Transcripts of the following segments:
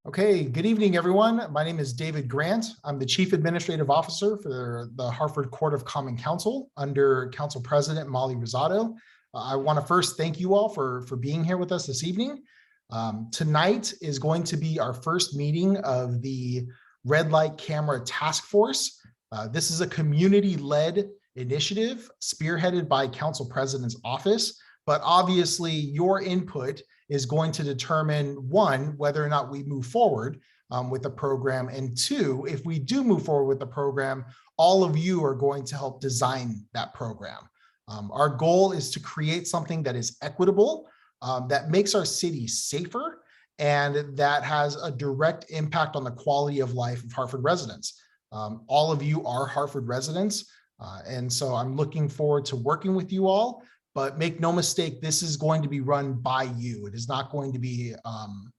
Okay, good evening, everyone. My name is David Grant. I'm the Chief Administrative Officer for the Hartford Court of Common Council under Council President Molly Rosado. I want to first thank you all for being here with us this evening. Tonight is going to be our first meeting of the Red Light Camera Task Force. This is a community-led initiative spearheaded by Council President's Office, but obviously your input is going to determine, one, whether or not we move forward with the program, and two, if we do move forward with the program, all of you are going to help design that program. Our goal is to create something that is equitable, that makes our city safer, and that has a direct impact on the quality of life of Hartford residents. All of you are Hartford residents, and so I'm looking forward to working with you all. But make no mistake, this is going to be run by you. It is not going to be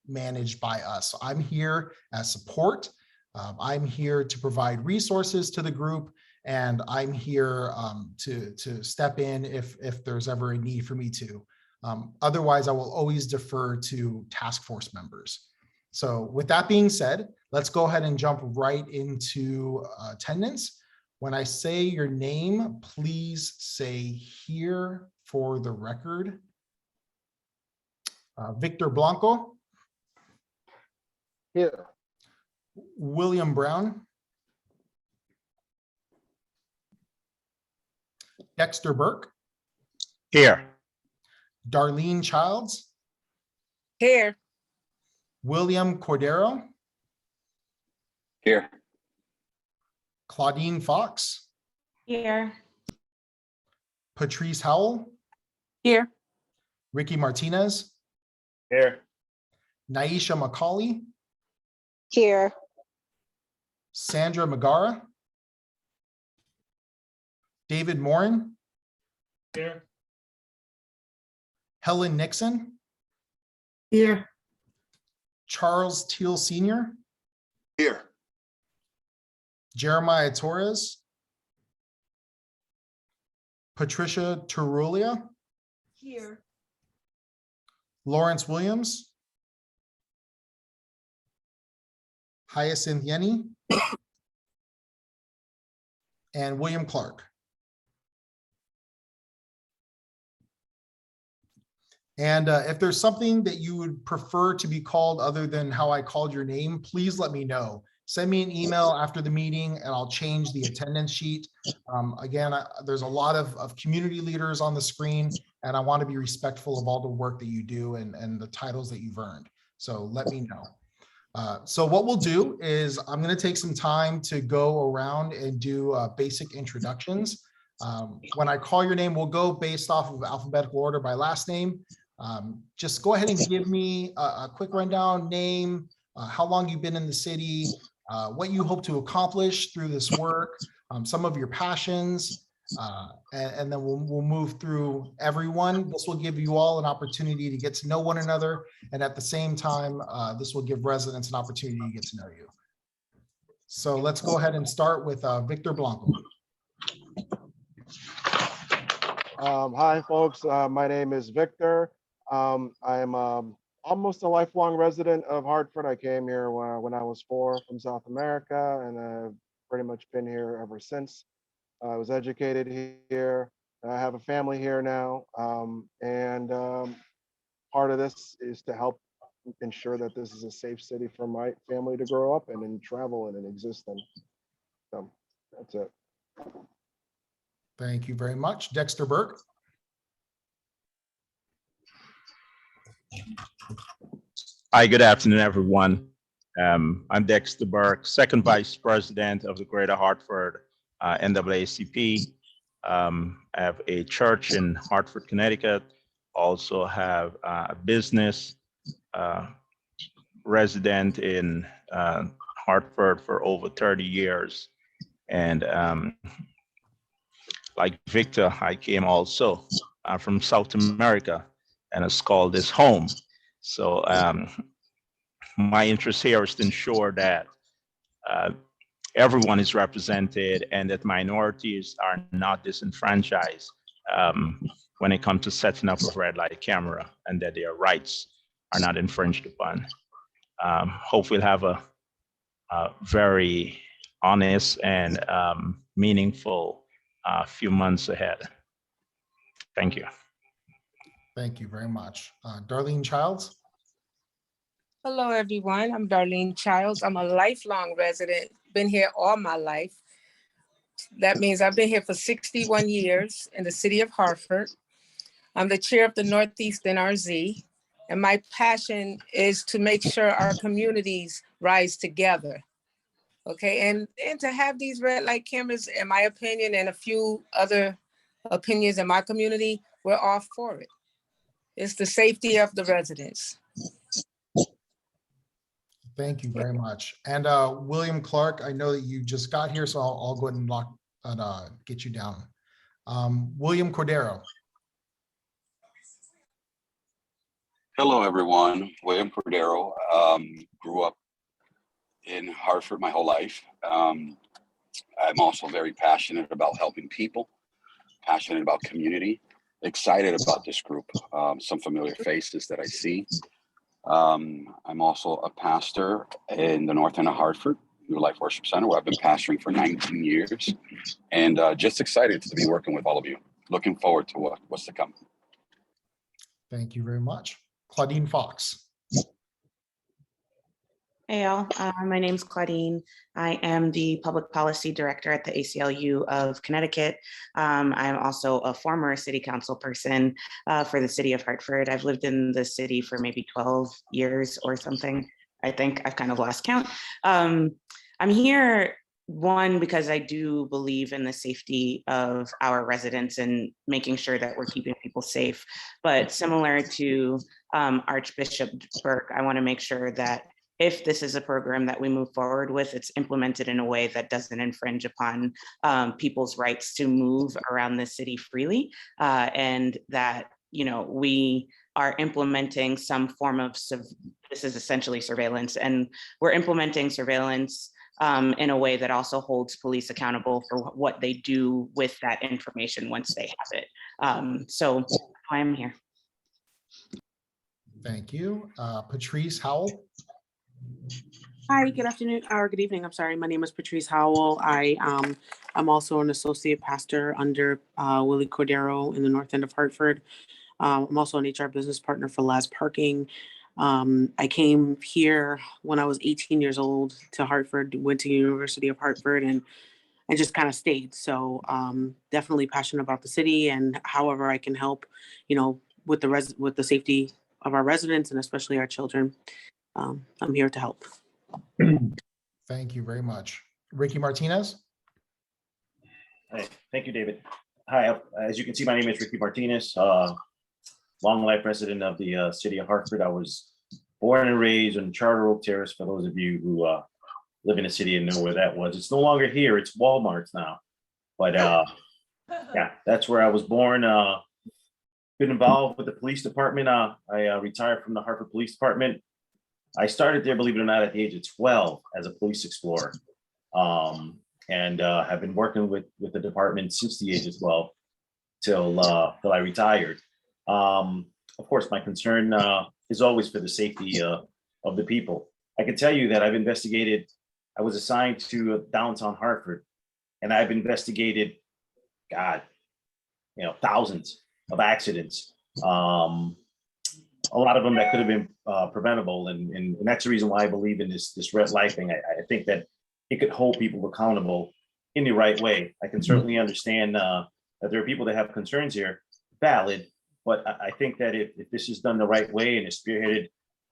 managed by us. So I'm here as support. I'm here to provide resources to the group, and I'm here to step in if there's ever a need for me to. Otherwise, I will always defer to task force members. So with that being said, let's go ahead and jump right into attendance. When I say your name, please say here for the record. Victor Blanco. Here. William Brown. Dexter Burke. Here. Darlene Childs. Here. William Cordero. Here. Claudine Fox. Here. Patrice Howell. Here. Ricky Martinez. Here. Naisha McCauley. Here. Sandra Magara. David Morin. Here. Helen Nixon. Here. Charles Teal Sr. Here. Jeremiah Torres. Patricia Terulia. Here. Lawrence Williams. Hyacinth Yenny. And William Clark. And if there's something that you would prefer to be called other than how I called your name, please let me know. Send me an email after the meeting and I'll change the attendance sheet. Again, there's a lot of community leaders on the screen, and I want to be respectful of all the work that you do and the titles that you've earned. So let me know. So what we'll do is I'm going to take some time to go around and do basic introductions. When I call your name, we'll go based off of alphabetical order by last name. Just go ahead and give me a quick rundown, name, how long you've been in the city, what you hope to accomplish through this work, some of your passions, and then we'll move through everyone. This will give you all an opportunity to get to know one another, and at the same time, this will give residents an opportunity to get to know you. So let's go ahead and start with Victor Blanco. Hi, folks. My name is Victor. I'm almost a lifelong resident of Hartford. I came here when I was 4 from South America, and I've pretty much been here ever since. I was educated here. I have a family here now, and part of this is to help ensure that this is a safe city for my family to grow up in and travel in and exist in. So that's it. Thank you very much. Dexter Burke. Hi, good afternoon, everyone. I'm Dexter Burke, second vice president of the Greater Hartford NAACP. I have a church in Hartford, Connecticut. Also have a business, resident in Hartford for over 30 years. And like Victor, I came also from South America, and it's called this home. So my interest here is to ensure that everyone is represented and that minorities are not disenfranchised when it comes to setting up a red light camera, and that their rights are not infringed upon. Hope we'll have a very honest and meaningful few months ahead. Thank you. Thank you very much. Darlene Childs. Hello, everyone. I'm Darlene Childs. I'm a lifelong resident, been here all my life. That means I've been here for 61 years in the city of Hartford. I'm the chair of the Northeast NRZ, and my passion is to make sure our communities rise together. Okay, and to have these red light cameras, in my opinion, and a few other opinions in my community, we're all for it. It's the safety of the residents. Thank you very much. And William Clark, I know that you just got here, so I'll go ahead and get you down. William Cordero. Hello, everyone. William Cordero. Grew up in Hartford my whole life. I'm also very passionate about helping people, passionate about community, excited about this group. Some familiar faces that I see. I'm also a pastor in the north end of Hartford, New Life Worship Center, where I've been pastoring for 19 years, and just excited to be working with all of you. Looking forward to what's to come. Thank you very much. Claudine Fox. Hey all, my name's Claudine. I am the Public Policy Director at the ACLU of Connecticut. I'm also a former City Council person for the City of Hartford. I've lived in the city for maybe 12 years or something. I think I've kind of lost count. I'm here, one, because I do believe in the safety of our residents and making sure that we're keeping people safe. But similar to Archbishop Burke, I want to make sure that if this is a program that we move forward with, it's implemented in a way that doesn't infringe upon people's rights to move around the city freely, and that, you know, we are implementing some form of, this is essentially surveillance, and we're implementing surveillance in a way that also holds police accountable for what they do with that information once they have it. So I'm here. Thank you. Patrice Howell. Hi, good afternoon, or good evening. I'm sorry. My name is Patrice Howell. I'm also an associate pastor under Willie Cordero in the north end of Hartford. I'm also an HR business partner for Laz Parking. I came here when I was 18 years old to Hartford, went to University of Hartford, and just kind of stayed. So definitely passionate about the city, and however I can help, you know, with the safety of our residents and especially our children. I'm here to help. Thank you very much. Ricky Martinez. Hey, thank you, David. Hi, as you can see, my name is Ricky Martinez, long life resident of the city of Hartford. I was born and raised on Charter Oak Terrace, for those of you who live in the city and know where that was. It's no longer here, it's Walmart's now. But yeah, that's where I was born. Been involved with the police department. I retired from the Hartford Police Department. I started there, believe it or not, at the age of 12 as a police explorer, and have been working with the department since the age of 12 till I retired. Of course, my concern is always for the safety of the people. I can tell you that I've investigated, I was assigned to downtown Hartford, and I've investigated, God, you know, thousands of accidents. A lot of them that could have been preventable, and that's the reason why I believe in this red light thing. I think that it could hold people accountable in the right way. I can certainly understand that there are people that have concerns here, valid, but I think that if this is done the right way and is spearheaded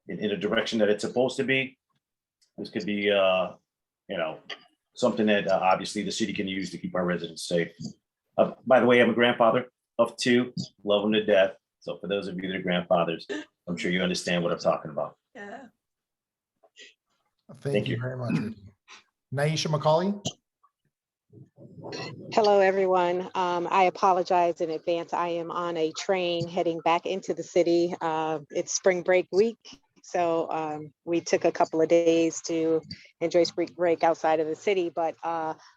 in a direction that it's supposed to be, this could be, you know, something that obviously the city can use to keep our residents safe. By the way, I'm a grandfather of 2, love them to death. So for those of you that are grandfathers, I'm sure you understand what I'm talking about. Yeah. Thank you very much, Ricky. Naisha McCauley. Hello, everyone. I apologize in advance. I am on a train heading back into the city. It's spring break week, so we took a couple of days to enjoy spring break outside of the city. But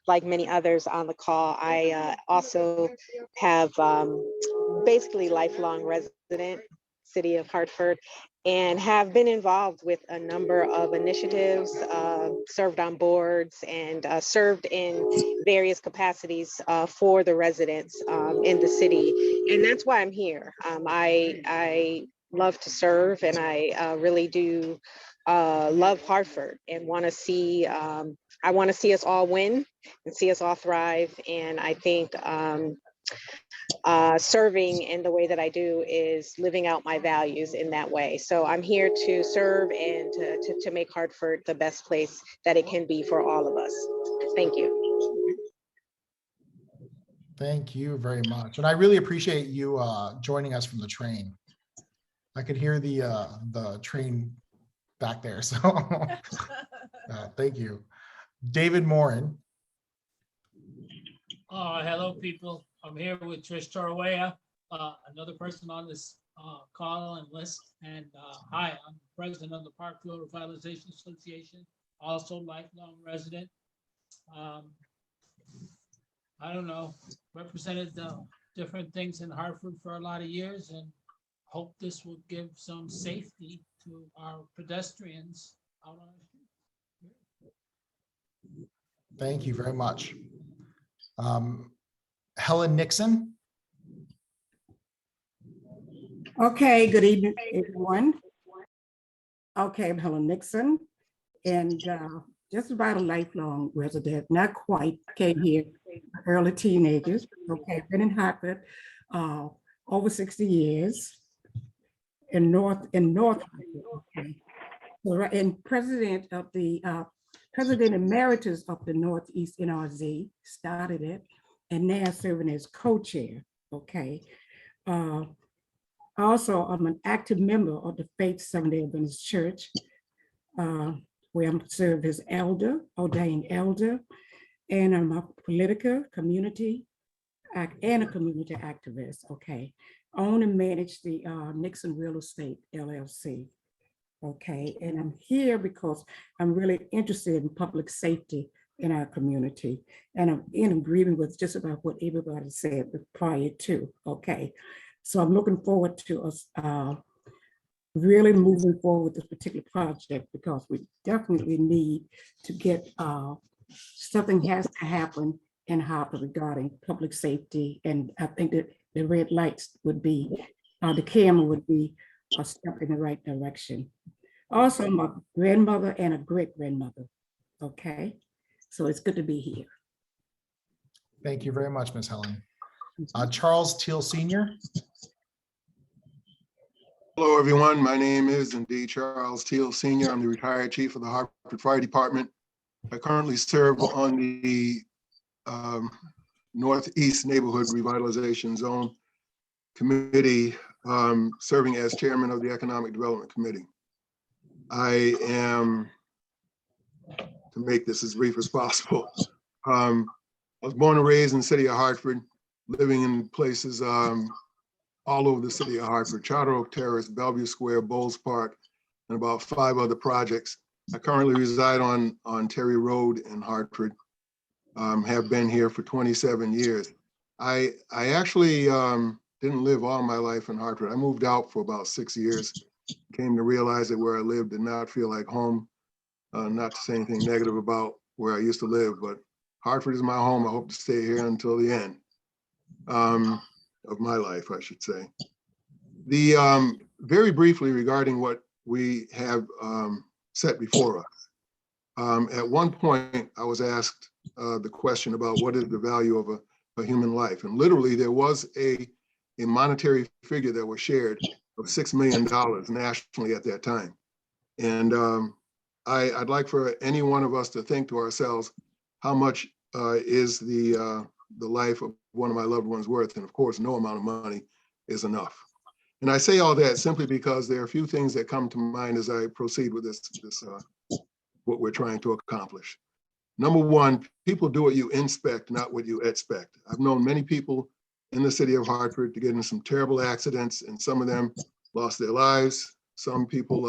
like many others on the call, I also have basically lifelong resident city of Hartford, and have been involved with a number of initiatives, served on boards, and served in various capacities for the residents in the city. And that's why I'm here. I love to serve, and I really do love Hartford, and want to see, I want to see us all win and see us all thrive. And I think serving in the way that I do is living out my values in that way. So I'm here to serve and to make Hartford the best place that it can be for all of us. Thank you. Thank you very much. And I really appreciate you joining us from the train. I could hear the train back there. So thank you. David Morin. Hello, people. I'm here with Trish Torwea, another person on this call and list. And hi, I'm president of the Parkville Revitalization Association, also lifelong resident. I don't know, represented different things in Hartford for a lot of years, and hope this will give some safety to our pedestrians out on the street. Thank you very much. Helen Nixon. Okay, good evening, everyone. Okay, I'm Helen Nixon, and just about a lifelong resident, not quite, came here early teenagers. Okay, been in Hartford over 60 years in North Hartford. Okay, so, and president emeritus of the Northeast NRZ, started it, and now serving as co-chair. Okay. Also, I'm an active member of the Faith Seventh-day Adventist Church, where I'm served as ordained elder, and I'm a political community and a community activist. Okay, I own and manage the Nixon Real Estate LLC. Okay, and I'm here because I'm really interested in public safety in our community, and I'm in agreement with just about what everybody said prior to. Okay, so I'm looking forward to us really moving forward with this particular project, because we definitely need to get something has to happen in Hartford regarding public safety, and I think that the red lights would be, the camera would be a step in the right direction. Also, I'm a grandmother and a great-grandmother. Okay, so it's good to be here. Thank you very much, Ms. Helen. Charles Teal Sr. Hello, everyone. My name is indeed Charles Teal Sr. I'm the retired chief of the Hartford Fire Department. I currently serve on the Northeast Neighborhood Revitalization Zone Committee, serving as chairman of the Economic Development Committee. I am, to make this as brief as possible, I was born and raised in the city of Hartford, living in places all over the city of Hartford: Charter Oak Terrace, Bellevue Square, Bowles Park, and about 5 other projects. I currently reside on Terry Road in Hartford. Have been here for 27 years. I actually didn't live all my life in Hartford. I moved out for about 6 years, came to realize that where I lived did not feel like home. Not to say anything negative about where I used to live, but Hartford is my home. I hope to stay here until the end of my life, I should say. Very briefly regarding what we have set before us. At one point, I was asked the question about what is the value of a human life, and literally there was a monetary figure that was shared of $6 million nationally at that time. And I'd like for any one of us to think to ourselves, how much is the life of one of my loved ones worth? And of course, no amount of money is enough. And I say all that simply because there are a few things that come to mind as I proceed with this what we're trying to accomplish. Number one, people do what you inspect, not what you expect. I've known many people in the city of Hartford to get in some terrible accidents, and some of them lost their lives. Some people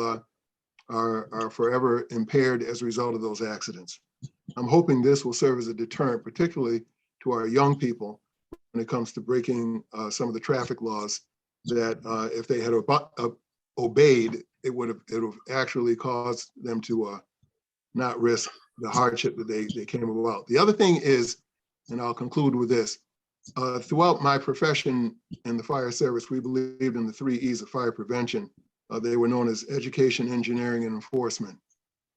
are forever impaired as a result of those accidents. I'm hoping this will serve as a deterrent, particularly to our young people when it comes to breaking some of the traffic laws that if they had obeyed, it would have actually caused them to not risk the hardship that they came about. The other thing is, and I'll conclude with this, throughout my profession in the fire service, we believed in the 3 E's of fire prevention. They were known as education, engineering, and enforcement.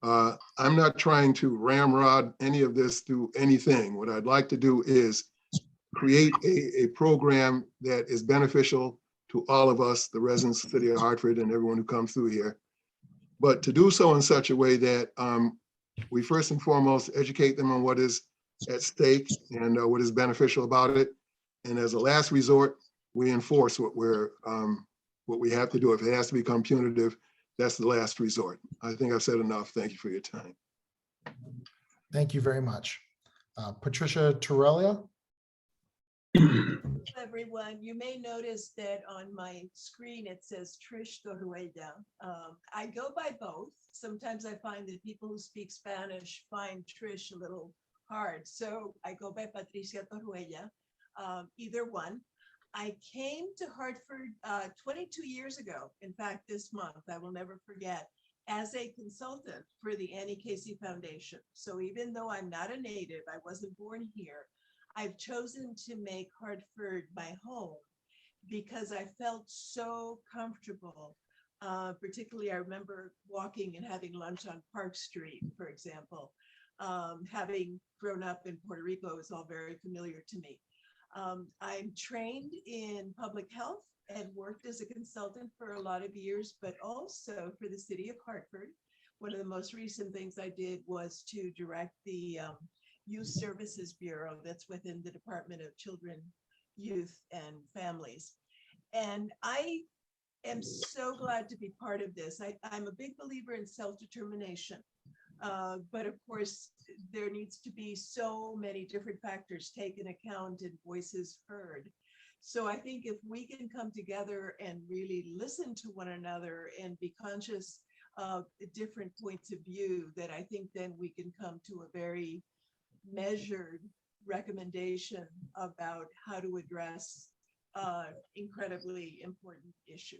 I'm not trying to ramrod any of this through anything. What I'd like to do is create a program that is beneficial to all of us, the residents of the city of Hartford and everyone who comes through here. But to do so in such a way that we first and foremost educate them on what is at stake and what is beneficial about it. And as a last resort, we enforce what we have to do. If it has to become punitive, that's the last resort. I think I've said enough. Thank you for your time. Thank you very much. Patricia Torrelia. Everyone, you may notice that on my screen it says Trish Torruella. I go by both. Sometimes I find that people who speak Spanish find Trish a little hard, so I go by Patricia Torruella. Either one. I came to Hartford 22 years ago. In fact, this month, I will never forget, as a consultant for the Annie Casey Foundation. So even though I'm not a native, I wasn't born here, I've chosen to make Hartford my home because I felt so comfortable. Particularly, I remember walking and having lunch on Park Street, for example. Having grown up in Puerto Rico, is all very familiar to me. I'm trained in public health and worked as a consultant for a lot of years, but also for the city of Hartford. One of the most recent things I did was to direct the Youth Services Bureau that's within the Department of Children, Youth, and Families. And I am so glad to be part of this. I'm a big believer in self-determination. But of course, there needs to be so many different factors taken account and voices heard. So I think if we can come together and really listen to one another and be conscious of different points of view, that I think then we can come to a very measured recommendation about how to address incredibly important issue.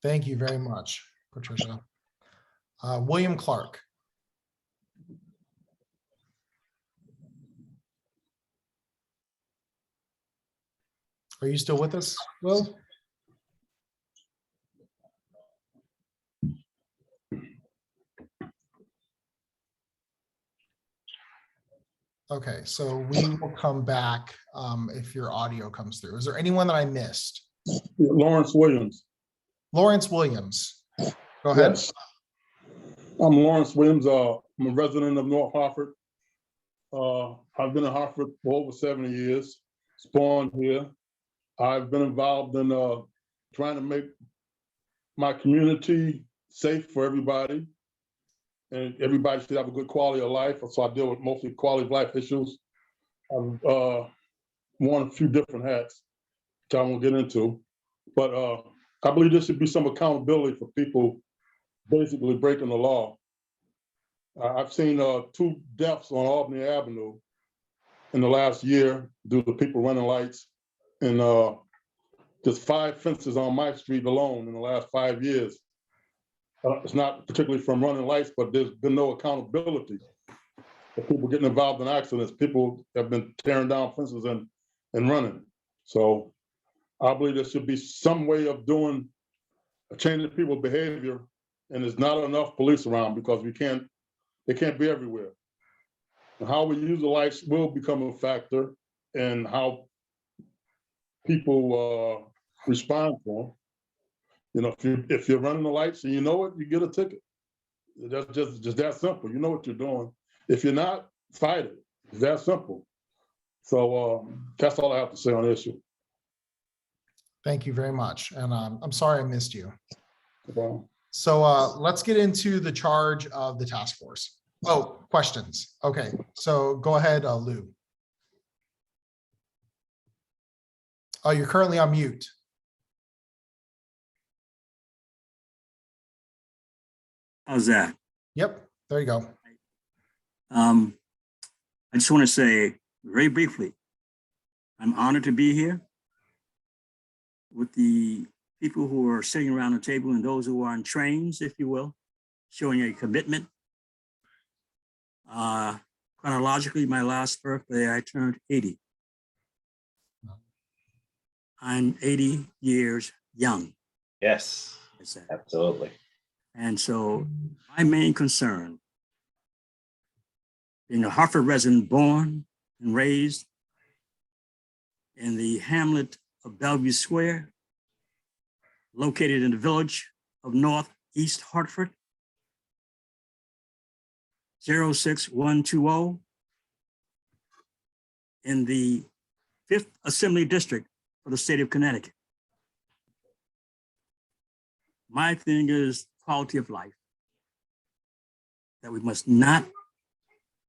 Thank you very much, Patricia. William Clark. Are you still with us, Will? Okay, so we will come back if your audio comes through. Is there anyone that I missed? Lawrence Williams. Lawrence Williams. Go ahead. Yes. I'm Lawrence Williams. I'm a resident of North Hartford. I've been in Hartford for over 70 years. Spawned here. I've been involved in trying to make my community safe for everybody. And everybody should have a good quality of life. So I deal with mostly quality of life issues. I've worn a few different hats, which I won't get into. But I believe there should be some accountability for people basically breaking the law. I've seen 2 deaths on Albany Avenue in the last year due to people running lights. And just 5 fences on my street alone in the last 5 years. It's not particularly from running lights, but there's been no accountability for people getting involved in accidents. People have been tearing down fences and running. So I believe there should be some way of changing people's behavior, and there's not enough police around because they can't be everywhere. And how we use the lights will become a factor in how people respond to them. You know, if you're running the lights and you know it, you get a ticket. That's just that simple. You know what you're doing. If you're not, fight it. It's that simple. So that's all I have to say on the issue. Thank you very much. And I'm sorry I missed you. Okay. So let's get into the charge of the task force. Oh, questions. Okay, so go ahead, Lou. Oh, you're currently on mute. How's that? Yep, there you go. I just want to say very briefly, I'm honored to be here. with the people who are sitting around the table and those who are on trains, if you will, showing a commitment. Chronologically, my last birthday, I turned 80. I'm 80 years young. Yes, absolutely. And so my main concern, being a Hartford resident, born and raised in the hamlet of Bellevue Square, located in the village of Northeast Hartford, 06120, in the 5th Assembly District for the state of Connecticut. My thing is quality of life, that we must not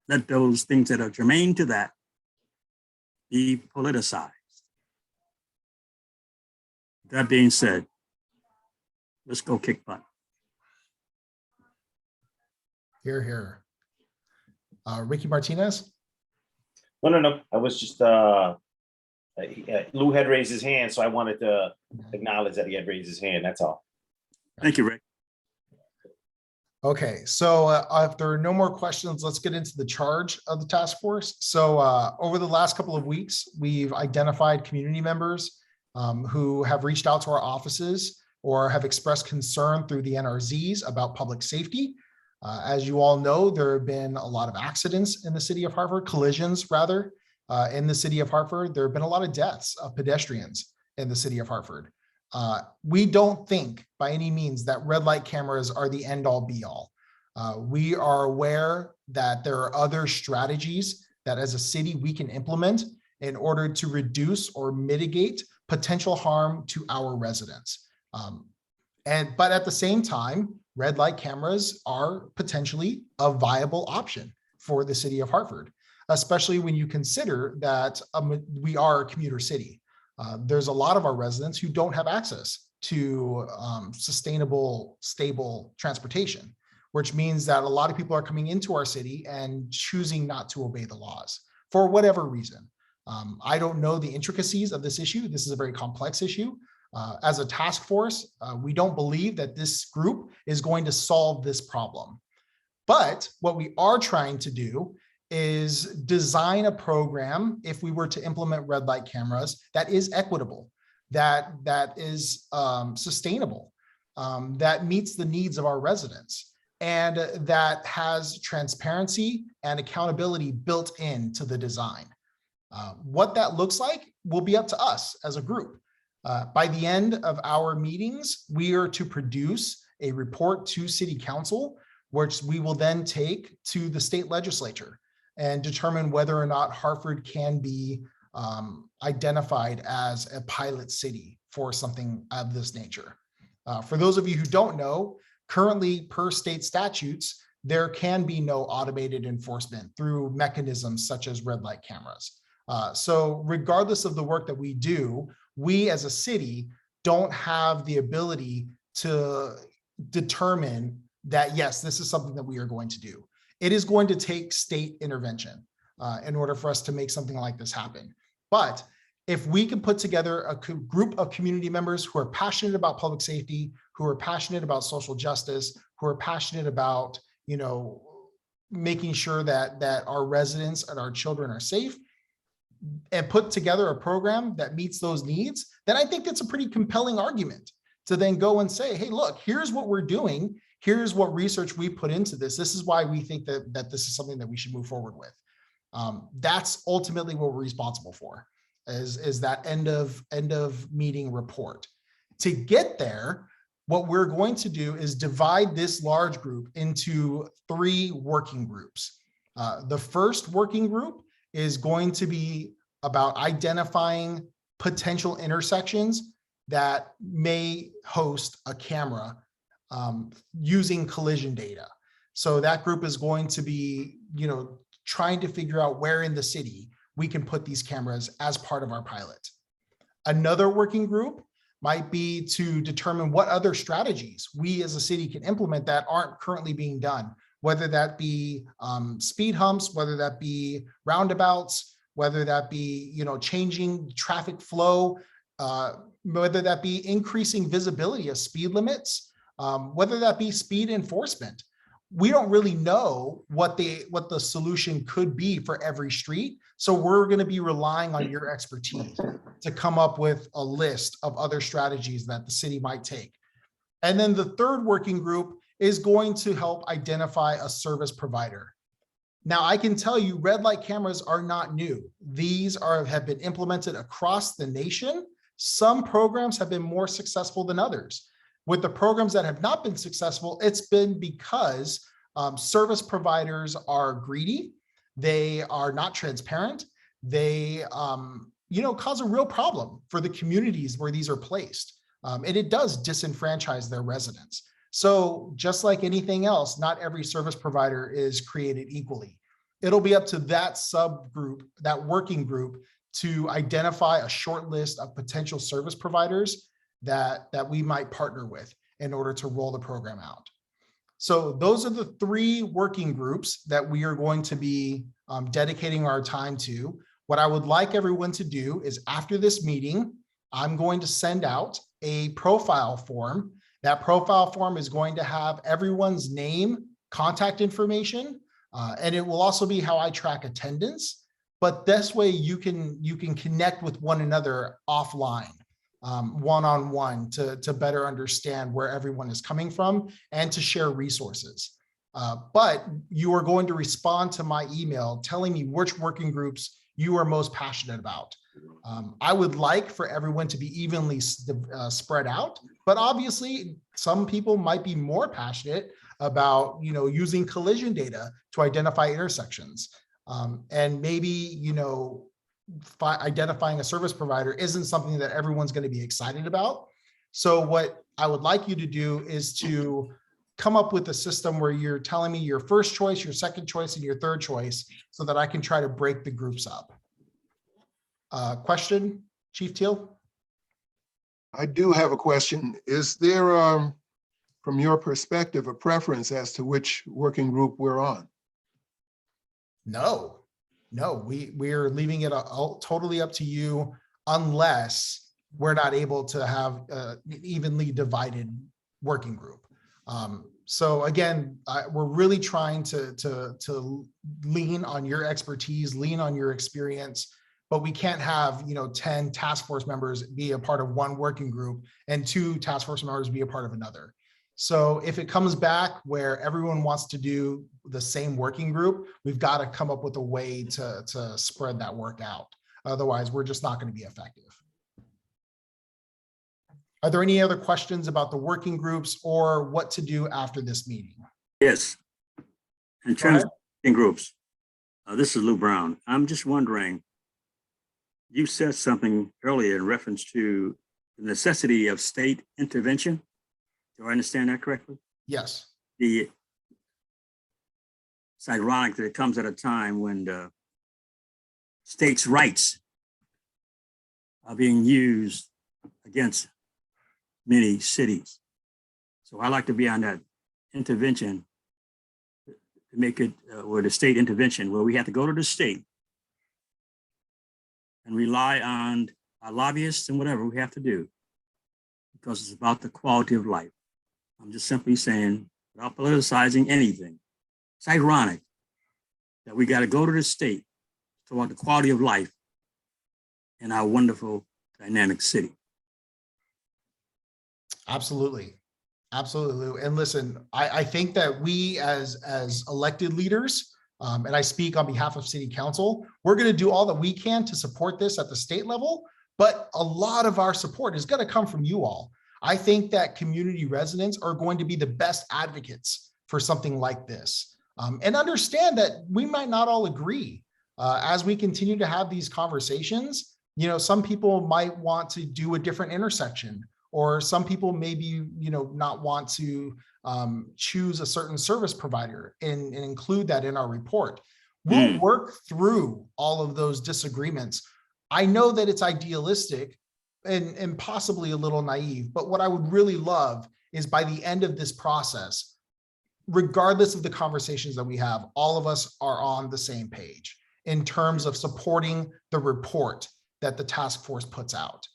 let those things that are germane to that be politicized. That being said, let's go kick butt. Here, here. Ricky Martinez. No. I was just, Lou had raised his hand, so I wanted to acknowledge that he had raised his hand. That's all. Thank you, Rick. Okay, so if there are no more questions, let's get into the charge of the task force. So over the last couple of weeks, we've identified community members who have reached out to our offices or have expressed concern through the NRZs about public safety. As you all know, there have been a lot of accidents in the city of Hartford, collisions rather, in the city of Hartford. There have been a lot of deaths of pedestrians in the city of Hartford. We don't think by any means that red light cameras are the end all be all. We are aware that there are other strategies that as a city we can implement in order to reduce or mitigate potential harm to our residents. But at the same time, red light cameras are potentially a viable option for the city of Hartford, especially when you consider that we are a commuter city. There's a lot of our residents who don't have access to sustainable, stable transportation, which means that a lot of people are coming into our city and choosing not to obey the laws for whatever reason. I don't know the intricacies of this issue. This is a very complex issue. As a task force, we don't believe that this group is going to solve this problem. But what we are trying to do is design a program, if we were to implement red light cameras, that is equitable, that is sustainable, that meets the needs of our residents, and that has transparency and accountability built into the design. What that looks like will be up to us as a group. By the end of our meetings, we are to produce a report to City Council, which we will then take to the state legislature and determine whether or not Hartford can be identified as a pilot city for something of this nature. For those of you who don't know, currently per state statutes, there can be no automated enforcement through mechanisms such as red light cameras. So regardless of the work that we do, we as a city don't have the ability to determine that, yes, this is something that we are going to do. It is going to take state intervention in order for us to make something like this happen. But if we can put together a group of community members who are passionate about public safety, who are passionate about social justice, who are passionate about, making sure that our residents and our children are safe, and put together a program that meets those needs, then I think it's a pretty compelling argument to then go and say, hey, look, here's what we're doing. Here's what research we put into this. This is why we think that this is something that we should move forward with. That's ultimately what we're responsible for, is that end of meeting report. To get there, what we're going to do is divide this large group into 3 working groups. The first working group is going to be about identifying potential intersections that may host a camera using collision data. So that group is going to be, trying to figure out where in the city we can put these cameras as part of our pilot. Another working group might be to determine what other strategies we as a city can implement that aren't currently being done, whether that be speed humps, whether that be roundabouts, whether that be, changing traffic flow whether that be increasing visibility of speed limits, whether that be speed enforcement. We don't really know what the solution could be for every street. So we're going to be relying on your expertise to come up with a list of other strategies that the city might take. And then the third working group is going to help identify a service provider. Now, I can tell you red light cameras are not new. These have been implemented across the nation. Some programs have been more successful than others. With the programs that have not been successful, it's been because service providers are greedy. They are not transparent. They cause a real problem for the communities where these are placed. And it does disenfranchise their residents. So just like anything else, not every service provider is created equally. It'll be up to that subgroup, that working group, to identify a short list of potential service providers that we might partner with in order to roll the program out. So those are the three working groups that we are going to be dedicating our time to. What I would like everyone to do is, after this meeting, I'm going to send out a profile form. That profile form is going to have everyone's name, contact information, and it will also be how I track attendance. But this way you can connect with one another offline, one-on-one, to better understand where everyone is coming from and to share resources. But you are going to respond to my email telling me which working groups you are most passionate about. I would like for everyone to be evenly spread out, but obviously some people might be more passionate about using collision data to identify intersections. And maybe identifying a service provider isn't something that everyone's going to be excited about. So what I would like you to do is to come up with a system where you're telling me your first choice, your second choice, and your third choice, so that I can try to break the groups up. Question, Chief Teal? I do have a question. Is there, from your perspective, a preference as to which working group we're on? No, we're leaving it totally up to you, unless we're not able to have an evenly divided working group. So again, we're really trying to lean on your expertise, lean on your experience, but we can't have 10 task force members be a part of one working group and 2 task force members be a part of another. So if it comes back where everyone wants to do the same working group, we've got to come up with a way to spread that work out. Otherwise, we're just not going to be effective. Are there any other questions about the working groups or what to do after this meeting? Yes. In terms of working groups, this is Lou Brown. I'm just wondering, you said something earlier in reference to the necessity of state intervention. Do I understand that correctly? Yes. It's ironic that it comes at a time when the states' rights are being used against many cities. So I like to be on that intervention to make it where the state intervention, where we have to go to the state and rely on our lobbyists and whatever we have to do, because it's about the quality of life. I'm just simply saying, without politicizing anything, it's ironic that we got to go to the state to talk about the quality of life in our wonderful, dynamic city. Absolutely. Absolutely. And listen, I think that we as elected leaders, and I speak on behalf of City Council, we're going to do all that we can to support this at the state level, but a lot of our support is going to come from you all. I think that community residents are going to be the best advocates for something like this. And understand that we might not all agree. As we continue to have these conversations, some people might want to do a different intersection, or some people maybe, not want to choose a certain service provider and include that in our report. We'll work through all of those disagreements. I know that it's idealistic and possibly a little naive, but what I would really love is, by the end of this process, regardless of the conversations that we have, all of us are on the same page in terms of supporting the report that the task force puts out.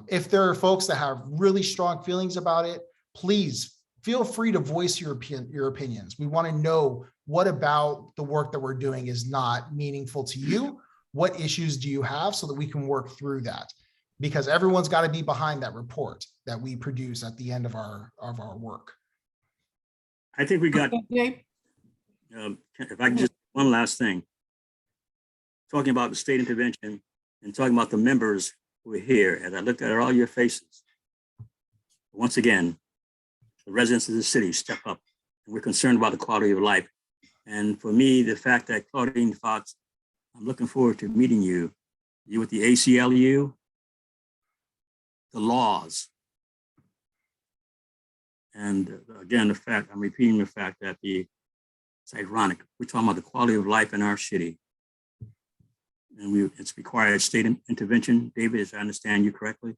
If there are folks that have really strong feelings about it, please feel free to voice your opinions. We want to know what about the work that we're doing is not meaningful to you. What issues do you have so that we can work through that? Because everyone's got to be behind that report that we produce at the end of our work. I think we got, if I can just, one last thing. Talking about the state intervention and talking about the members who are here, as I looked at all your faces, once again, the residents of the city step up, and we're concerned about the quality of life. And for me, the fact that Claudine Fox, I'm looking forward to meeting you. You with the ACLU, the laws. And again, the fact, I'm repeating the fact that it's ironic. We're talking about the quality of life in our city. And it's required state intervention, David, as I understand you correctly.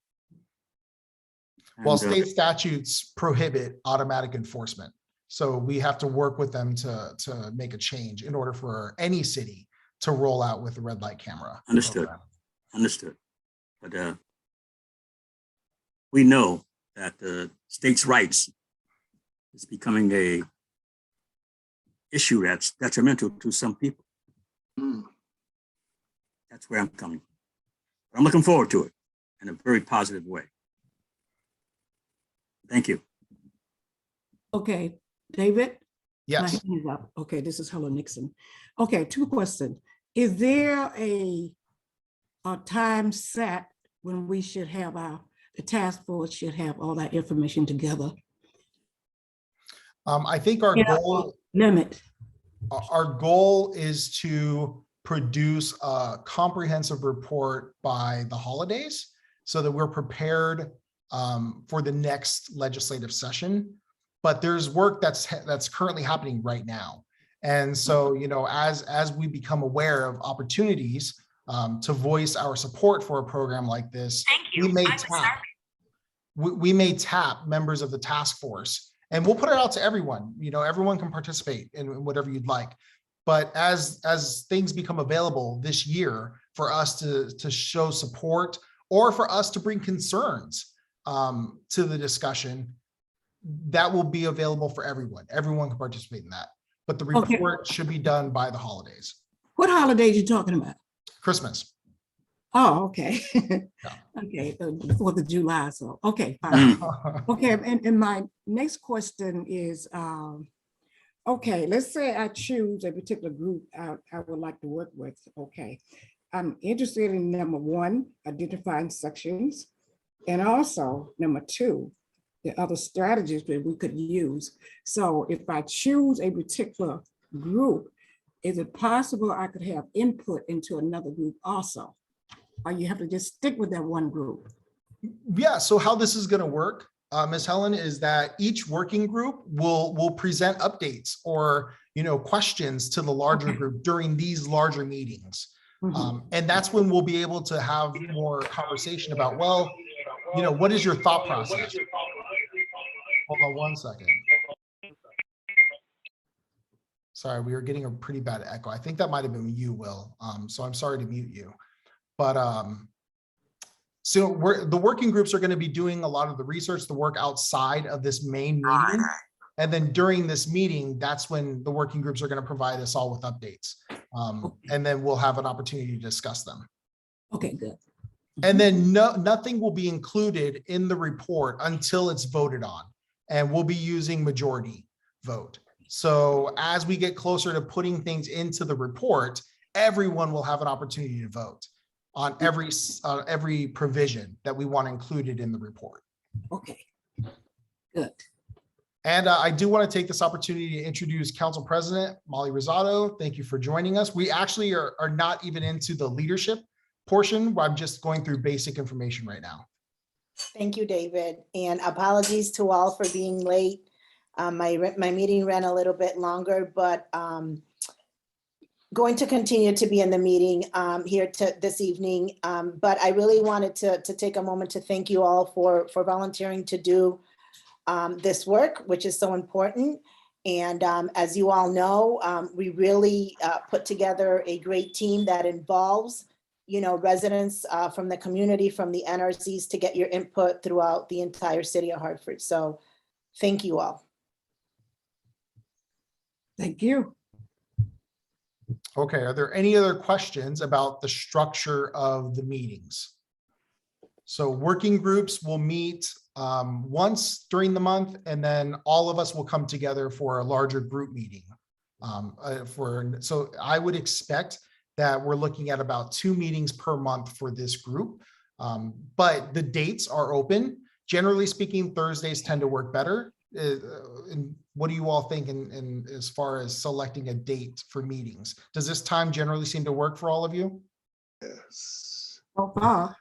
Well, state statutes prohibit automatic enforcement. So we have to work with them to make a change in order for any city to roll out with the red light camera. Understood. program. Understood. But we know that the states' rights is becoming a issue that's detrimental to some people. That's where I'm coming from. But I'm looking forward to it in a very positive way. Thank you. Okay, David? Yes. My hand is up. Okay, this is Helen Nixon. Okay, 2 questions. Is there a time set when we should have the task force should have all that information together? I think our goal limit. Our goal is to produce a comprehensive report by the holidays so that we're prepared for the next legislative session. But there's work that's currently happening right now. And so, you know, as we become aware of opportunities to voice our support for a program like this, we may tap members of the task force, and we'll put it out to everyone. You know, everyone can participate in whatever you'd like. But as things become available this year for us to show support or for us to bring concerns to the discussion, that will be available for everyone. Everyone can participate in that. But the report should be done by the holidays. What holidays are you talking about? Christmas. Oh, okay. Okay, the 4th of July, so, okay, fine. Okay, and my next question is, okay, let's say I choose a particular group I would like to work with, okay. I'm interested in number 1, identifying sections, and also number 2, the other strategies that we could use. So if I choose a particular group, is it possible I could have input into another group also? Or you have to just stick with that one group? Yeah, so how this is going to work, Ms. Helen, is that each working group will present updates or, you know, questions to the larger group during these larger meetings. And that's when we'll be able to have more conversation about, well, you know, what is your thought process? Hold on one second. Sorry, we were getting a pretty bad echo. I think that might have been you, Will. So I'm sorry to mute you. But so the working groups are going to be doing a lot of the research, the work outside of this main meeting. And then during this meeting, that's when the working groups are going to provide us all with updates. And then we'll have an opportunity to discuss them. Okay, good. And then nothing will be included in the report until it's voted on. And we'll be using majority vote. So as we get closer to putting things into the report, everyone will have an opportunity to vote on every provision that we want included in the report. Okay, good. And I do want to take this opportunity to introduce Council President Molly Rosado. Thank you for joining us. We actually are not even into the leadership portion. I'm just going through basic information right now. Thank you, David, and apologies to all for being late. My meeting ran a little bit longer, but going to continue to be in the meeting here this evening. But I really wanted to take a moment to thank you all for volunteering to do this work, which is so important. And as you all know, we really put together a great team that involves residents from the community, from the NRCs to get your input throughout the entire city of Hartford. So thank you all. Thank you. Okay, are there any other questions about the structure of the meetings? So working groups will meet once during the month, and then all of us will come together for a larger group meeting. So I would expect that we're looking at about 2 meetings per month for this group. But the dates are open. Generally speaking, Thursdays tend to work better. And what do you all think in as far as selecting a date for meetings? Does this time generally seem to work for all of you? Yes. So far.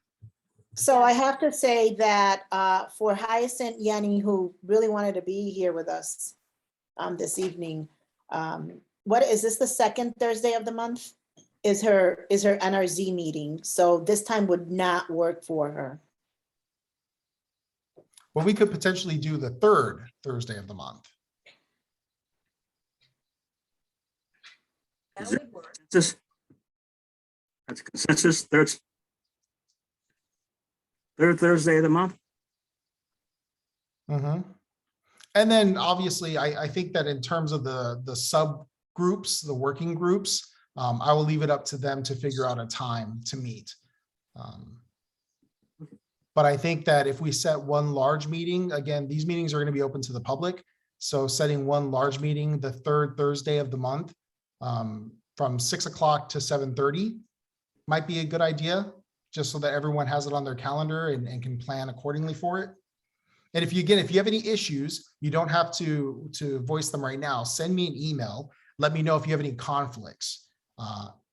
So I have to say that for Hyacinth Yenny, who really wanted to be here with us this evening, what is this, the second Thursday of the month? Is her NRZ meeting. So this time would not work for her. Well, we could potentially do the 3rd Thursday of the month. Is it consensus? That's consensus, third Thursday of the month? Mhm. And then obviously, I think that in terms of the subgroups, the working groups, I will leave it up to them to figure out a time to meet. But I think that if we set one large meeting, again, these meetings are going to be open to the public. So setting one large meeting, the 3rd Thursday of the month, from 6 o'clock to 7:30 might be a good idea, just so that everyone has it on their calendar and can plan accordingly for it. And if you have any issues, you don't have to voice them right now. Send me an email. Let me know if you have any conflicts.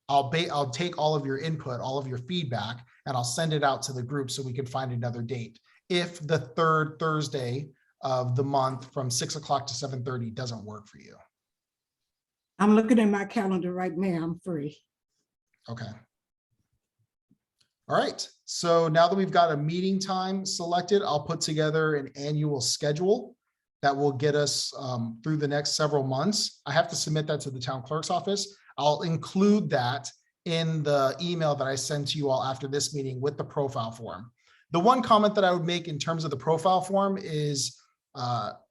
I'll take all of your input, all of your feedback, and I'll send it out to the group so we can find another date. If the 3rd Thursday of the month from 6 o'clock to 7:30 doesn't work for you. I'm looking at my calendar right now. I'm free. Okay. All right. So now that we've got a meeting time selected, I'll put together an annual schedule that will get us through the next several months. I have to submit that to the town clerk's office. I'll include that in the email that I send to you all after this meeting with the profile form. The one comment that I would make in terms of the profile form is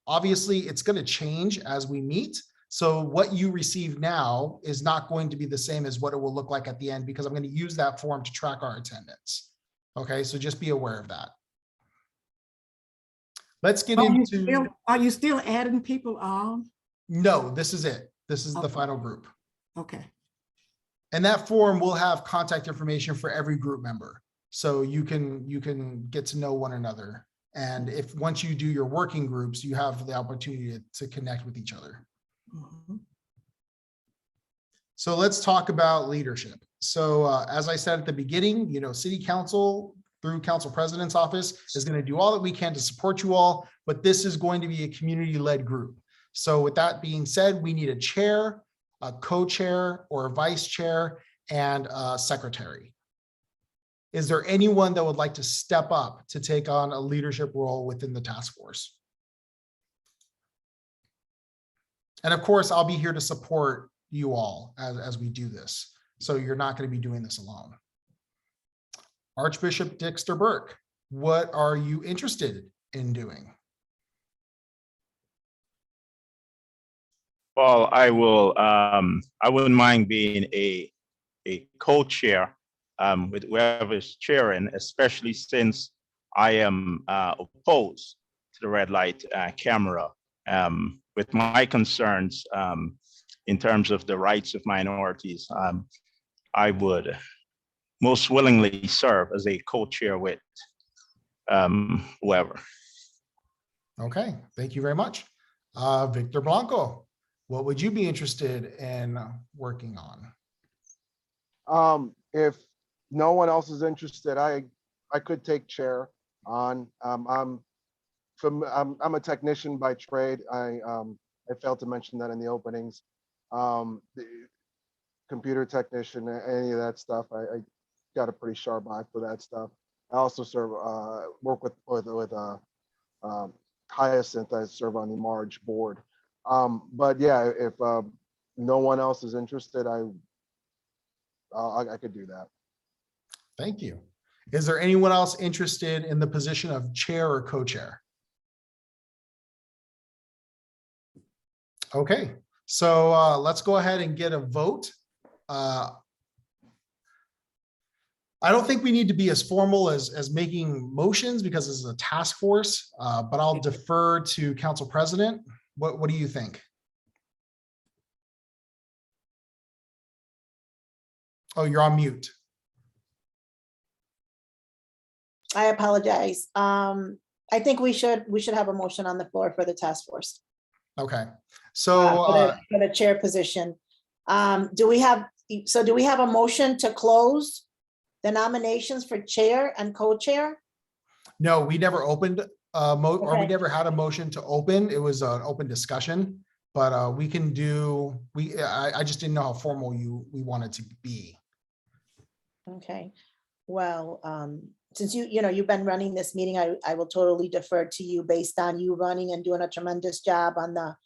obviously it's going to change as we meet. So what you receive now is not going to be the same as what it will look like at the end, because I'm going to use that form to track our attendance. Okay, so just be aware of that. Let's get into. Are you still adding people on? No, this is it. This is the final group. Okay. And that form will have contact information for every group member. So you can get to know one another. And if once you do your working groups, you have the opportunity to connect with each other. Mhm. So let's talk about leadership. So as I said at the beginning, City Council through Council President's Office is going to do all that we can to support you all, but this is going to be a community-led group. So with that being said, we need a chair, a co-chair or a vice chair, and a secretary. Is there anyone that would like to step up to take on a leadership role within the task force? And of course, I'll be here to support you all as we do this. So you're not going to be doing this alone. Archbishop Dexter Burke, what are you interested in doing? Well, I wouldn't mind being a co-chair with whoever's chairing, especially since I am opposed to the red light camera. With my concerns in terms of the rights of minorities, I would most willingly serve as a co-chair with whoever. Okay, thank you very much. Victor Blanco, what would you be interested in working on? If no one else is interested, I could take chair on. I'm a technician by trade. I failed to mention that in the openings. The computer technician, any of that stuff. I got a pretty sharp eye for that stuff. I also work with Hyacinth. I serve on the Marge board. But yeah, if no one else is interested, I could do that. Thank you. Is there anyone else interested in the position of chair or co-chair? Okay, so let's go ahead and get a vote. I don't think we need to be as formal as making motions because this is a task force, but I'll defer to Council President. What do you think? Oh, you're on mute. I apologize. I think we should have a motion on the floor for the task force. Okay, so For the chair position. Do we have a motion to close the nominations for chair and co-chair? no, we never opened or we Okay. never had a motion to open. It was an open discussion, but we can do. I just didn't know how formal we wanted to be. Okay, well, since you've been running this meeting, I will totally defer to you based on you running and doing a tremendous job on the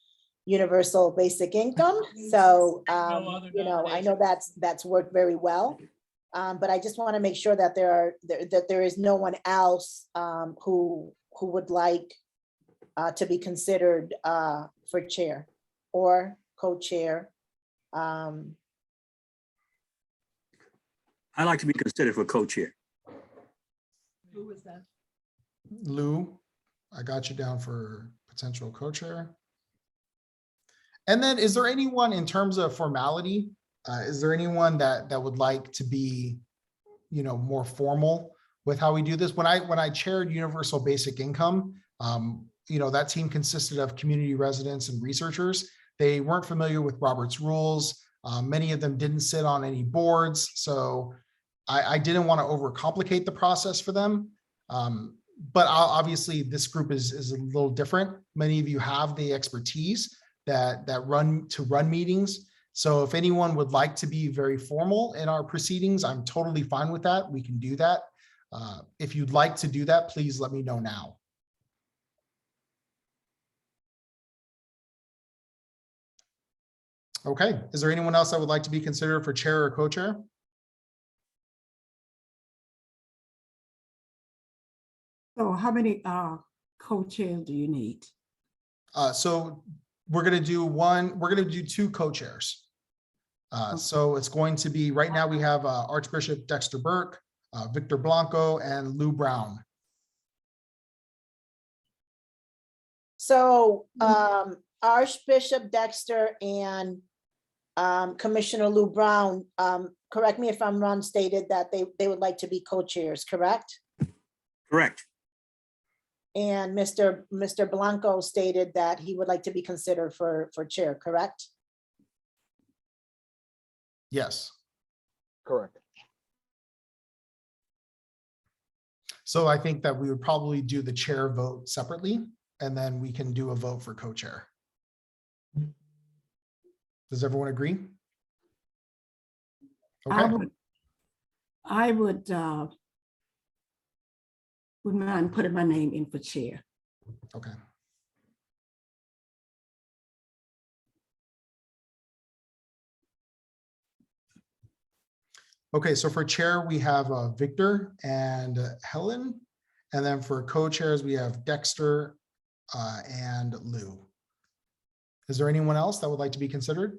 universal basic income. So, I know that's worked very well. But I just want to make sure that there is no one else who would like to be considered for chair or co-chair. I'd like to be considered for co-chair. Who was that? Lou, I got you down for potential co-chair. And then is there anyone in terms of formality? Is there anyone that would like to be, more formal with how we do this? When I chaired Universal Basic Income, that team consisted of community residents and researchers. They weren't familiar with Robert's rules. Many of them didn't sit on any boards. So I didn't want to overcomplicate the process for them. But obviously this group is a little different. Many of you have the expertise that run meetings. So if anyone would like to be very formal in our proceedings, I'm totally fine with that. We can do that. If you'd like to do that, please let me know now. Okay, is there anyone else that would like to be considered for chair or co-chair? So how many co-chairs do you need? So we're going to do two co-chairs. So it's going to be, right now we have Archbishop Dexter Burke, Victor Blanco, and Lou Brown. So Archbishop Dexter and Commissioner Lou Brown, correct me if I'm wrong, stated that they would like to be co-chairs, correct? Correct. And Mr. Blanco stated that he would like to be considered for chair, correct? Yes. Correct. So I think that we would probably do the chair vote separately, and then we can do a vote for co-chair. Does everyone agree? Okay. I would wouldn't mind putting my name in for chair. Okay. Okay, so for chair, we have Victor and Helen. And then for co-chairs, we have Dexter and Lou. Is there anyone else that would like to be considered?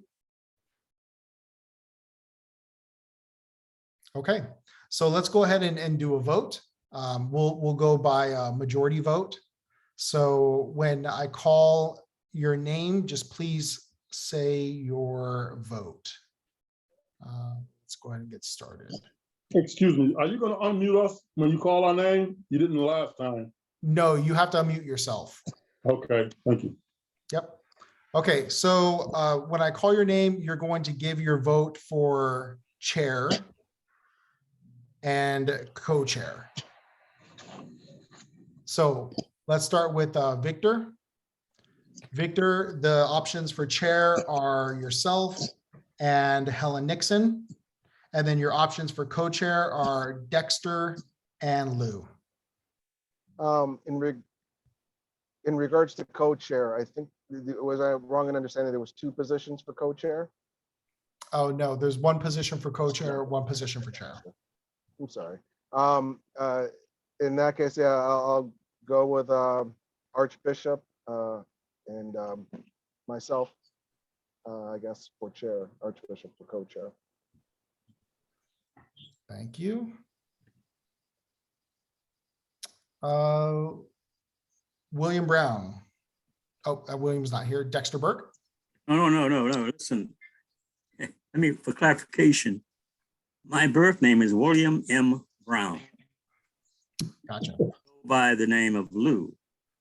Okay, so let's go ahead and do a vote. We'll go by a majority vote. So when I call your name, just please say your vote. Let's go ahead and get started. Excuse me, are you going to unmute us when you call our name? You didn't the last time. No, you have to unmute yourself. Okay, thank you. Yep. Okay, so when I call your name, you're going to give your vote for chair and co-chair. So let's start with Victor. Victor, the options for chair are yourself and Helen Nixon. And then your options for co-chair are Dexter and Lou. In regards to co-chair, I think, was I wrong in understanding there was two positions for co-chair? Oh, no, there's one position for co-chair, one position for chair. I'm sorry. In that case, yeah, I'll go with Archbishop and myself, I guess, for chair, Archbishop for co-chair. Thank you. William Brown. Oh, William's not here. Dexter Burke. No. Listen, for clarification, my birth name is William M. Brown. Gotcha. By the name of Lew,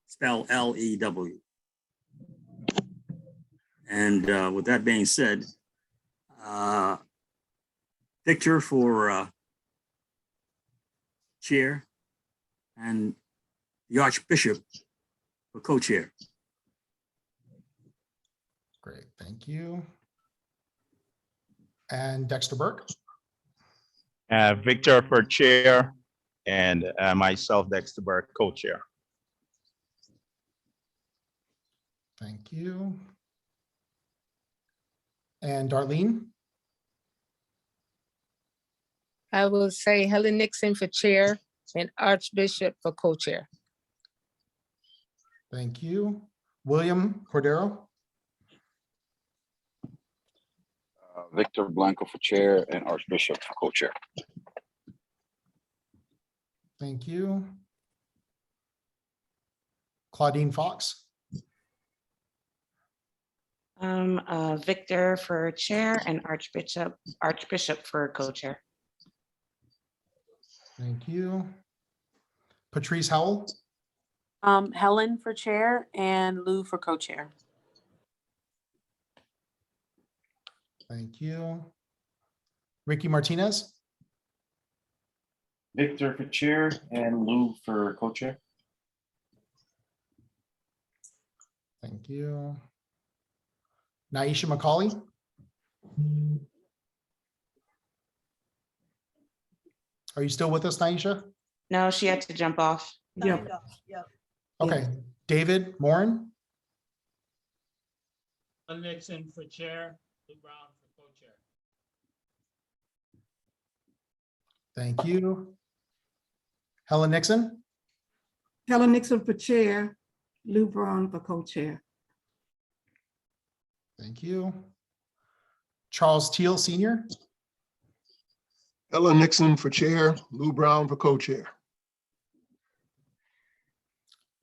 spelled L-E-W. And with that being said, Victor for chair and the Archbishop for co-chair. Great, thank you. And Dexter Burke. Victor for chair and myself, Dexter Burke, co-chair. Thank you. And Darlene. I will say Helen Nixon for chair and Archbishop for co-chair. Thank you. William Cordero. Victor Blanco for chair and Archbishop for co-chair. Thank you. Claudine Fox. Victor for chair and Archbishop for co-chair. Thank you. Patrice Howell. Helen for chair and Lou for co-chair. Thank you. Ricky Martinez. Victor for chair and Lou for co-chair. Thank you. Naisha McCauley. Are you still with us, Naisha? No, she had to jump off. Yeah. Yep. Okay. David Morin. Nixon for chair, Lou Brown for co-chair. Thank you. Helen Nixon. Helen Nixon for chair, Lou Brown for co-chair. Thank you. Charles Teal Sr. Ella Nixon for chair, Lou Brown for co-chair.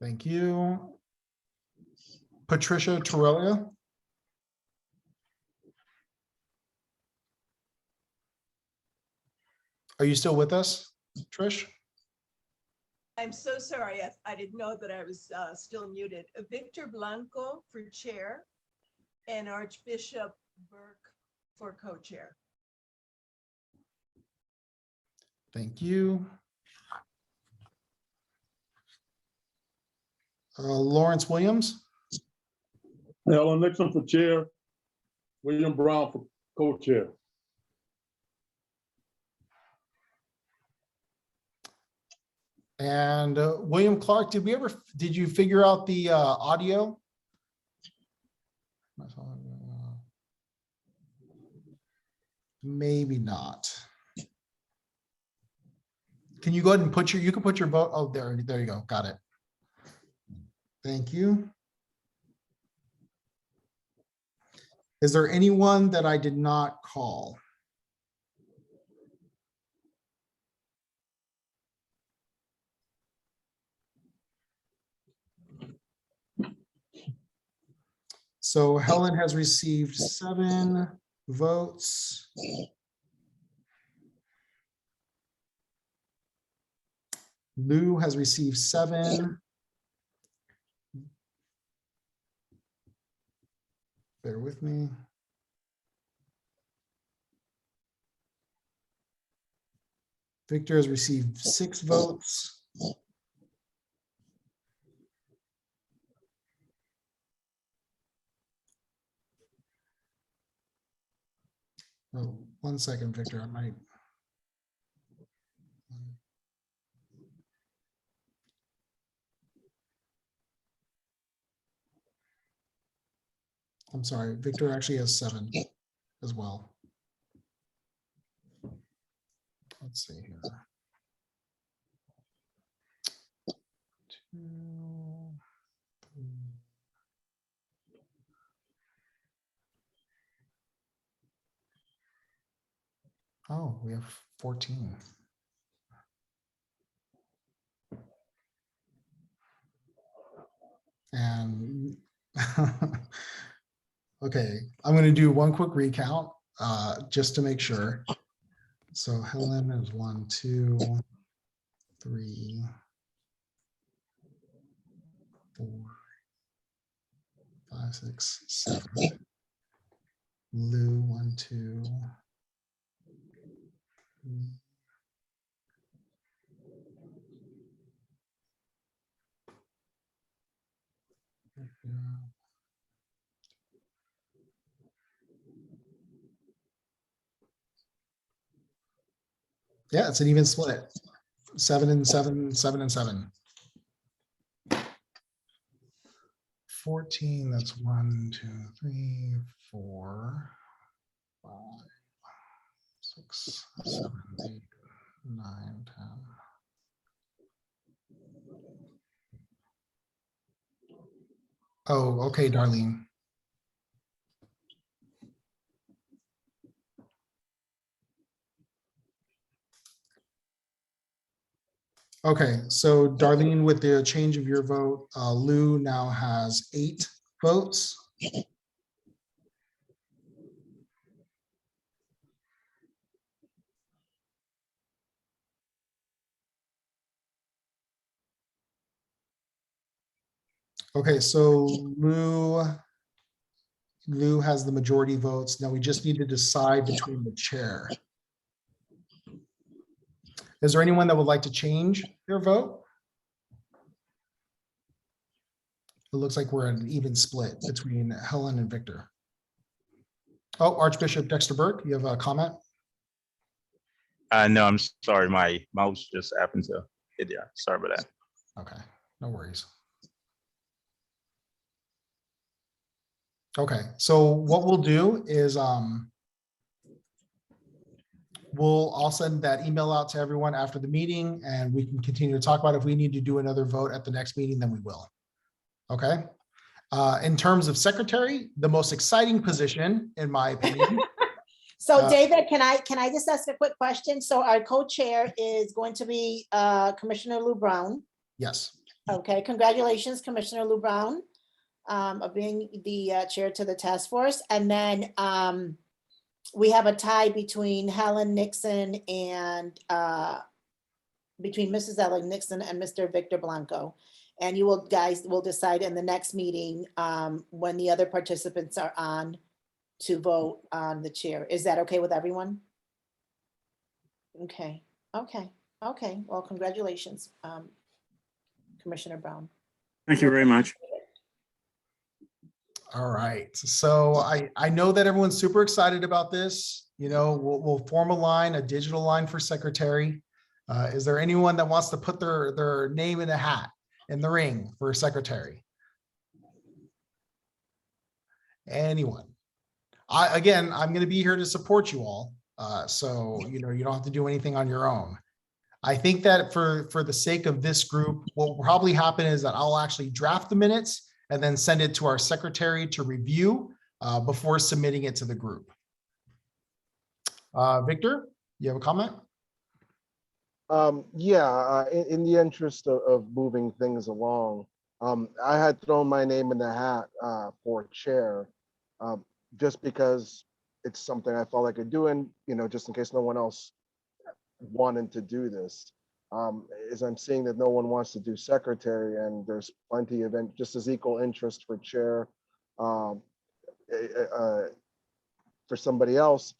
Thank you. Patricia Torrelia. Are you still with us, Trish? I'm so sorry. I didn't know that I was still muted. Victor Blanco for chair and Archbishop Burke for co-chair. Thank you. Lawrence Williams. Ellen Nixon for chair, William Brown for co-chair. And William Clark, did you figure out the audio? Maybe not. Can you go ahead and put you can put your vote. Oh, there you go. Got it. Thank you. Is there anyone that I did not call? So Helen has received 7 votes. Lou has received 7. Bear with me. Victor has received 6 votes. Oh, 1 second, Victor, I might. I'm sorry, Victor actually has 7 as well. let's see here. Oh, we have 14. And okay, I'm going to do one quick recount just to make sure. So Helen is 1, 2, 3, 4, 5, 6, 7. Lou, 1, 2. 3. Yeah, it's an even split. 7 and 7, 7 and 7. 14, that's 1, 2, 3, 4, 5, 6, 7, 8, 9, 10. Oh, okay, Darlene. Okay, so Darlene, with the change of your vote, Lou now has 8 votes. Okay, so Lou has the majority votes. Now we just need to decide between the chair. Is there anyone that would like to change their vote? It looks like we're at an even split between Helen and Victor. Oh, Archbishop Dexter Burke, you have a comment? No, I'm sorry. My mouse just happened to hit there. Sorry about that. Okay, no worries. Okay, so what we'll do is I'll send that email out to everyone after the meeting, and we can continue to talk about it. If we need to do another vote at the next meeting, then we will. Okay. In terms of secretary, the most exciting position, in my opinion. So David, can I just ask a quick question? So our co-chair is going to be Commissioner Lou Brown. Yes. Okay, congratulations, Commissioner Lou Brown, of being the chair to the task force. And then we have a tie between Helen Nixon and between Mrs. Ellen Nixon and Mr. Victor Blanco. And you guys will decide in the next meeting when the other participants are on to vote on the chair. Is that okay with everyone? Okay, okay, okay. Well, congratulations, Commissioner Brown. Thank you very much. All right. So I know that everyone's super excited about this. You know, we'll form a digital line for secretary. Is there anyone that wants to put their name in a hat, in the ring for secretary? Anyone? Again, I'm going to be here to support you all. So, you know, you don't have to do anything on your own. I think that for the sake of this group, what will probably happen is that I'll actually draft the minutes and then send it to our secretary to review before submitting it to the group. Victor, you have a comment? Yeah, in the interest of moving things along, I had thrown my name in the hat for chair, just because it's something I felt I could do, and you know, just in case no one else wanted to do this. As I'm seeing that no one wants to do secretary, and there's plenty of just as equal interest for chair for somebody else,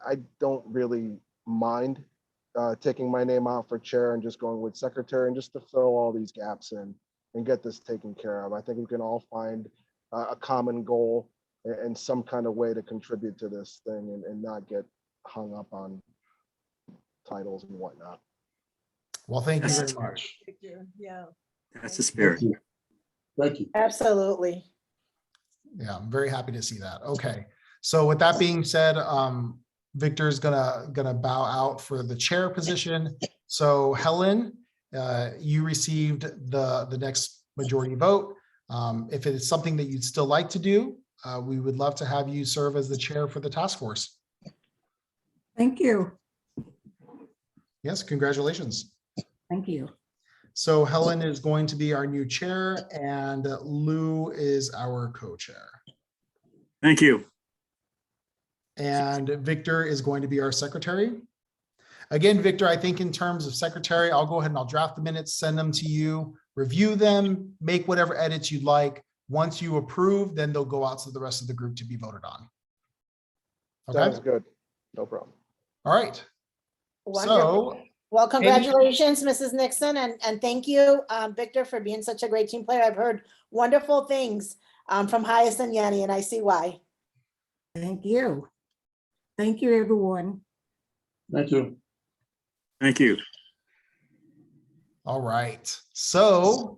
I don't really mind taking my name out for chair and just going with secretary, and just to fill all these gaps in and get this taken care of. I think we can all find a common goal and some kind of way to contribute to this thing and not get hung up on titles and whatnot. Well, thank you very much. Yeah. That's the spirit. Thank you. Absolutely. Yeah, I'm very happy to see that. Okay. So with that being said, Victor is gonna bow out for the chair position. So Helen, you received the next majority vote. If it is something that you'd still like to do, we would love to have you serve as the chair for the task force. Thank you. Yes, congratulations. Thank you. So Helen is going to be our new chair and Lou is our co-chair. Thank you. And Victor is going to be our secretary. Again, Victor, I think in terms of secretary, I'll go ahead and I'll draft the minutes, send them to you, review them, make whatever edits you'd like. Once you approve, then they'll go out to the rest of the group to be voted on. Okay. Sounds good. No problem. All right. Wonderful. Well, congratulations, Mrs. Nixon, and thank you, Victor, for being such a great team player. I've heard wonderful things from Hyas and Yanni, and I see why. Thank you. Thank you, everyone. Thank you. Thank you. All right. So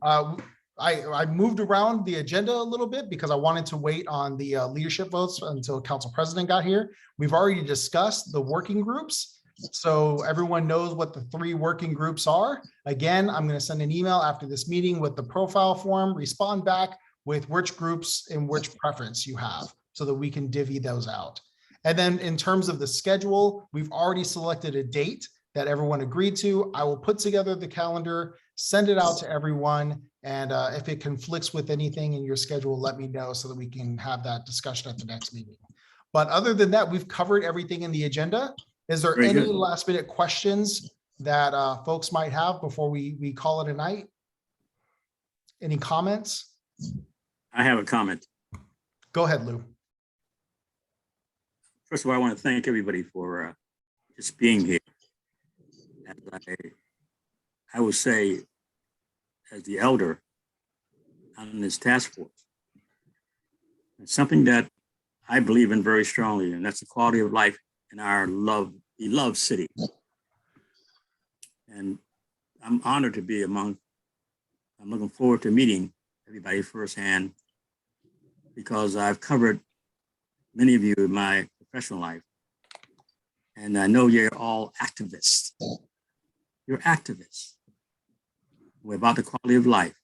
I moved around the agenda a little bit because I wanted to wait on the leadership votes until Council President got here. We've already discussed the working groups. So everyone knows what the 3 working groups are. Again, I'm going to send an email after this meeting with the profile form, respond back with which groups and which preference you have so that we can divvy those out. And then in terms of the schedule, we've already selected a date that everyone agreed to. I will put together the calendar, send it out to everyone. And if it conflicts with anything in your schedule, let me know so that we can have that discussion at the next meeting. But other than that, we've covered everything in the agenda. Is there Very any good. last minute questions that folks might have before we call it a night? Any comments? I have a comment. Go ahead, Lou. First of all, I want to thank everybody for just being here. And I would say, as the elder on this task force, it's something that I believe in very strongly, and that's the quality of life in our beloved city. And I'm honored to be I'm looking forward to meeting everybody firsthand because I've covered many of you in my professional life. And I know you're all activists. You're activists. We're about the quality of life.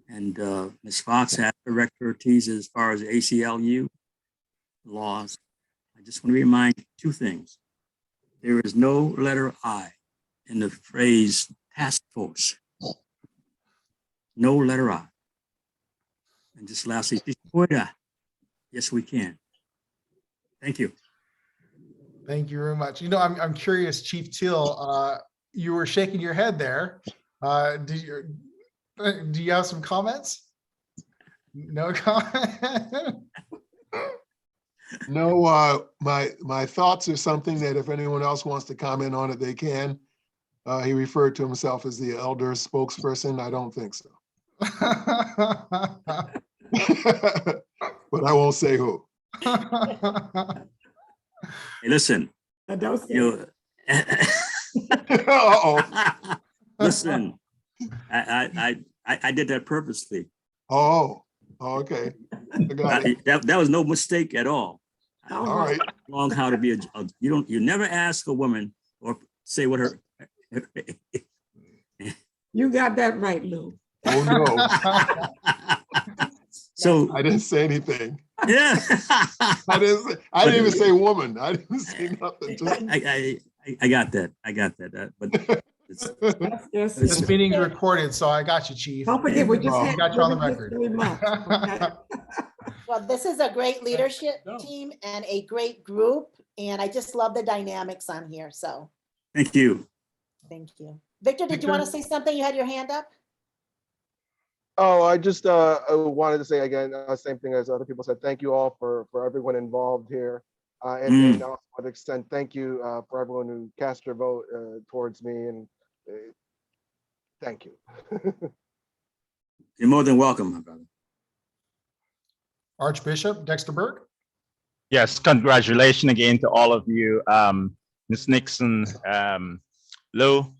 And Ms. Fox has her expertise as far as ACLU laws. I just want to remind you 2 things. There is no letter I in the phrase task force. No letter I. And just lastly, yes, we can. Thank you. Thank you very much. You know, I'm curious, Chief Teal, you were shaking your head there. Do you have some comments? No comment? No, my thoughts are something that if anyone else wants to comment on it, they can. He referred to himself as the elder spokesperson. I don't think so. But I won't say who. Hey, listen. You, Uh-oh. listen, I did that purposely. Oh, okay. I got it. That was no mistake at all. All right. Long how to be you never ask a woman or say what her. You got that right, Lou. Oh no. So I didn't say anything. Yeah. I didn't even say woman. I didn't say nothing. I got that. I got that. But this meeting's recorded, so I got you, Chief. Don't forget, we just got you on the record. Well, this is a great leadership team and a great group, and I just love the dynamics on here, so. Thank you. Thank you. Victor, did you want to say something? You had your hand up? Oh, I just wanted to say again, same thing as other people said. Thank you all for everyone involved here. And also to extend thank you for everyone who cast their vote towards me. And thank you. You're more than welcome, my brother. Archbishop Dexter Burke. Yes, congratulations again to all of you, Ms. Nixon, Lou,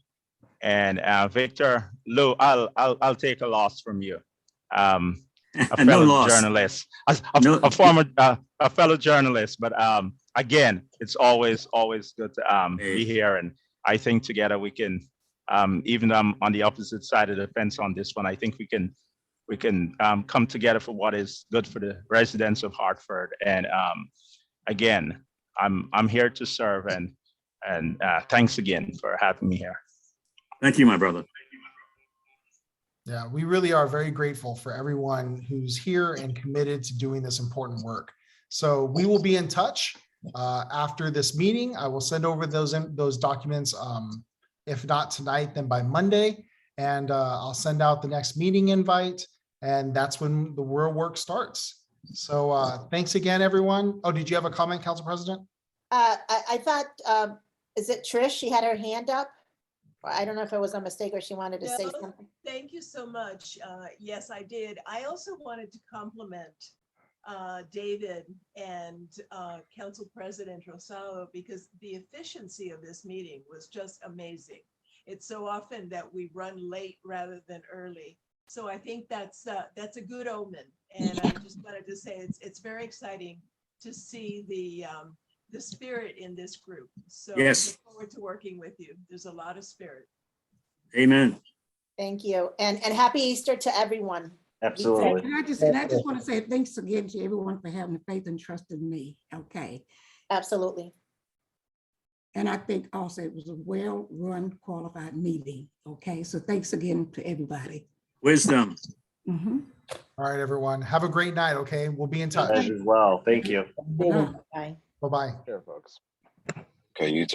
and Victor. Lou, I'll take a loss from you. A fellow journalist, a fellow journalist, but again, it's always good to be here. And I think together we can, even though I'm on the opposite side of the fence on this one, I think we can come together for what is good for the residents of Hartford. And again, I'm here to serve, and thanks again for having me here. Thank you, my brother. Yeah, we really are very grateful for everyone who's here and committed to doing this important work. So we will be in touch after this meeting. I will send over those documents, if not tonight, then by Monday. And I'll send out the next meeting invite, and that's when the real work starts. So thanks again, everyone. Oh, did you have a comment, Council President? I thought, is it Trish? She had her hand up. I don't know if it was a mistake or she wanted to say No, something. Thank you so much. Yes, I did. I also wanted to compliment David and Council President Rosado, because the efficiency of this meeting was just amazing. It's so often that we run late rather than early. So I think that's a good omen. And I just wanted to say it's very exciting to see the spirit in this group. So Yes. I look forward to working with you. There's a lot of spirit. Amen. Thank you. And happy Easter to everyone. Absolutely. And I just want to say thanks again to everyone for having the faith and trust in me. Okay. Absolutely. And I think also it was a well-run, qualified meeting. Okay. So thanks again to everybody. Wisdom. Mhm. All right, everyone. Have a great night. Okay, we'll be in touch. As well. Thank you. Bye. Bye-bye. Here, folks. Okay, you